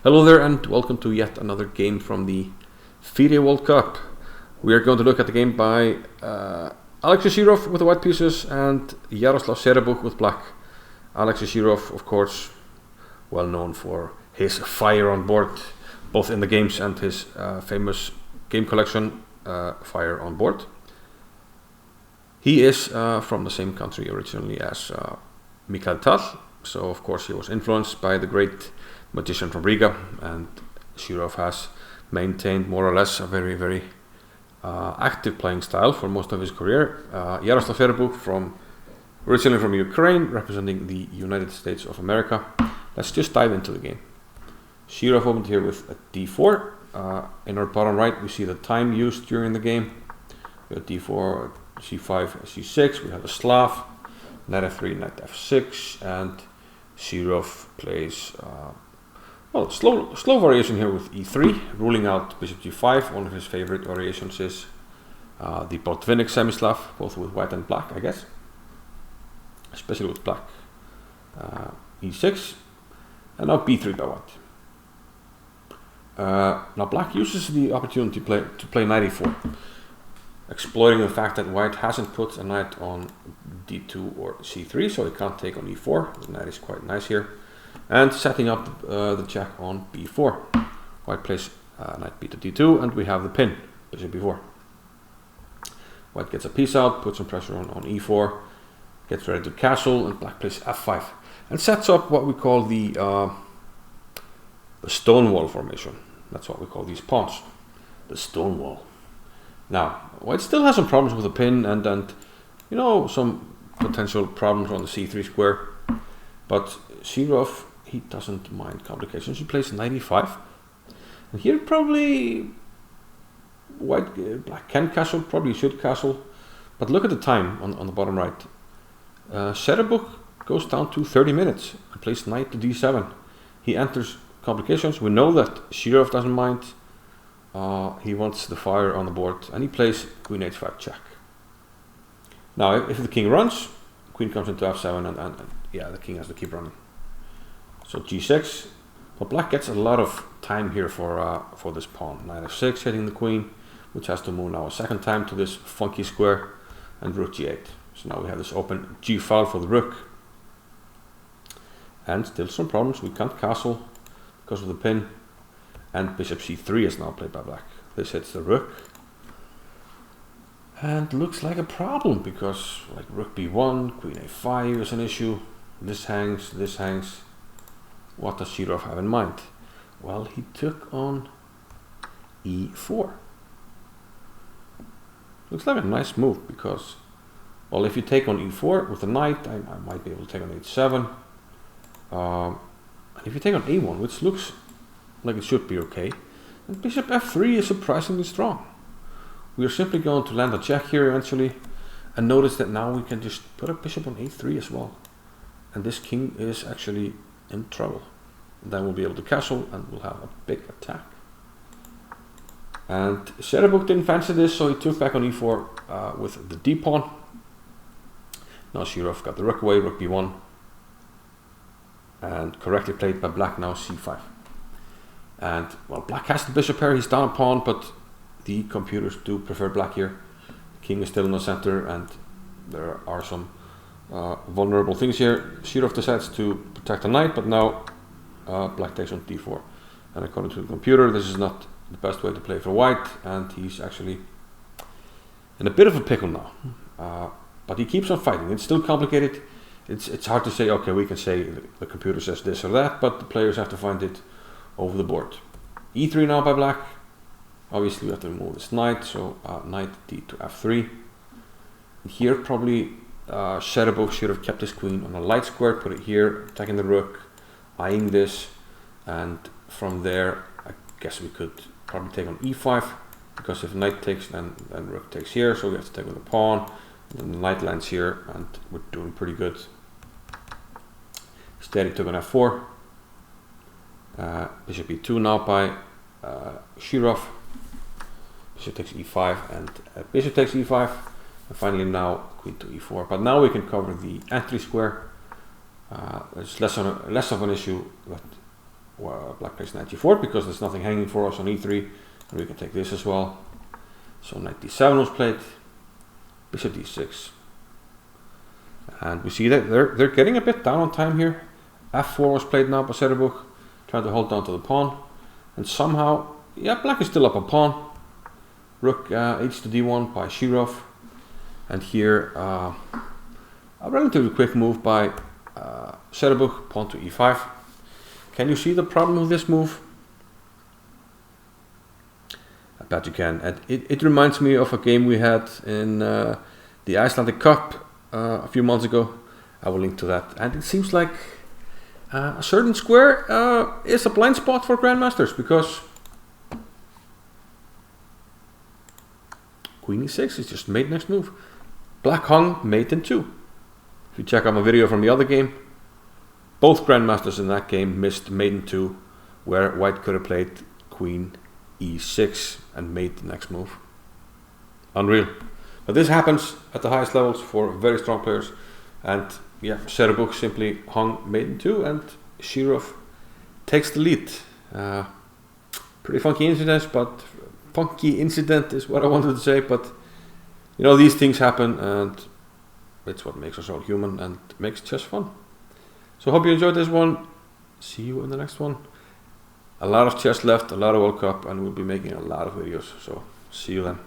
Hello there and welcome to yet another game from the FIDE World Cup. We are going to look at the game by Alex Zhirov with the white pieces and Jaroslav Serebuk with black. Alex Zhirov, of course, well known for his fire on board, both in the games and his famous game collection, Fire on Board. He is from the same country originally as Mikhail Tal, so of course he was influenced by the great magician from Riga, and Zhirov has maintained more or less a very active playing style for most of his career. Jaroslav Serebuk, originally from Ukraine, representing the United States of America. Let's just dive into the game. Zhirov opened here with a d4. In our bottom right we see the time used during the game. We have d4, c5, c6, we have a Slav, knight f3, knight f6, and Zhirov plays slow variation here with e3, ruling out bishop g5. One of his favorite variations is the Botvinnik semi-slav, both with white and black, I guess, especially with black. e6, and now b3 by white. Now black uses the opportunity to play knight e4, exploiting the fact that white hasn't put a knight on d2 or c3, so he can't take on e4. The knight is quite nice here. And setting up the check on b4. White plays knight b to d2, and we have the pin, bishop b4. White gets a piece out, puts some pressure on e4, gets ready to castle, and black plays f5. And sets up what we call the stonewall formation. That's what we call these pawns, the stonewall. Now, white still has some problems with the pin and you know, some potential problems on the c3 square, but Zhirov, he doesn't mind complications. He plays knight e5, and here probably black can castle, probably should castle, but look at the time on the bottom right. Serebuk goes down to 30 minutes and plays knight to d7. He enters complications. We know that Zhirov doesn't mind. He wants the fire on the board, and he plays queen h5 check. Now if the king runs, queen comes into f7, and yeah, the king has to keep running. So g6, but black gets a lot of time here for this pawn. Knight f6 hitting the queen, which has to move now a second time to this funky square, and rook g8. So now we have this open g file for the rook, and still some problems. We can't castle because of the pin, and bishop c3 is now played by black. This hits the rook, and looks like a problem because like rook b1, queen a5 is an issue. This hangs, this hangs. What does Zhirov have in mind? Well, he took on e4. Looks like a nice move because, well, if you take on e4 with a knight, I might be able to take on h7. And if you take on a1, which looks like it should be okay, and bishop f3 is surprisingly strong. We are simply going to land a check here eventually, and notice that now we can just put a bishop on a3 as well. And this king is actually in trouble. And then we'll be able to castle, and we'll have a big attack. And Serebuk didn't fancy this, so he took back on e4 with the d pawn. Now Zhirov got the rook away, rook b1, and correctly played by black, now c5. And well, black has the bishop here, he's down a pawn, but the computers do prefer black here. The king is still in the center, and there are some vulnerable things here. Zhirov decides to protect the knight, but now black takes on d4. And according to the computer, this is not the best way to play for white, and he's actually in a bit of a pickle now. But he keeps on fighting. It's still complicated. It's hard to say, okay, we can say the computer says this or that, but the players have to find it over the board. e3 now by black. Obviously we have to remove this knight, so knight d to f3. And here probably Serebuk should have kept his queen on a light square, put it here, attacking the rook, eyeing this, and from there I guess we could probably take on e5, because if knight takes, then rook takes here, so we have to take with the pawn, and then the knight lands here, and we're doing pretty good. Instead he took on f4, bishop e2 now by Zhirov, bishop takes e5, and bishop takes e5, and finally now queen to e4. But now we can cover the entry square. It's less of an issue that black plays knight g4 because there's nothing hanging for us on e3, and we can take this as well. So knight d7 was played, bishop d6, and we see that they're getting a bit down on time here. f4 was played now by Serebuch, trying to hold down to the pawn, and somehow, yeah, black is still up a pawn. Rook h to d1 by Shirov, and here a relatively quick move by Serebuch, pawn to e5. Can you see the problem with this move? I bet you can, and it reminds me of a game we had in the Icelandic Cup a few months ago. I will link to that, and it seems like a certain square is a blind spot for Grandmasters, because Queen e6 is just mate next move. Black hung mate in 2. If you check out my video from the other game, both Grandmasters in that game missed mate in 2, where white could have played Queen e6 and mate the next move. Unreal. But this happens at the highest levels for very strong players, and yeah, Serebuch simply hung mate in 2, and Shirov takes the lead. Pretty funky incident is what I wanted to say, but you know, these things happen, and it's what makes us all human and makes chess fun. So hope you enjoyed this one. See you in the next one. A lot of chess left, a lot of World Cup, and we'll be making a lot of videos, so see you then.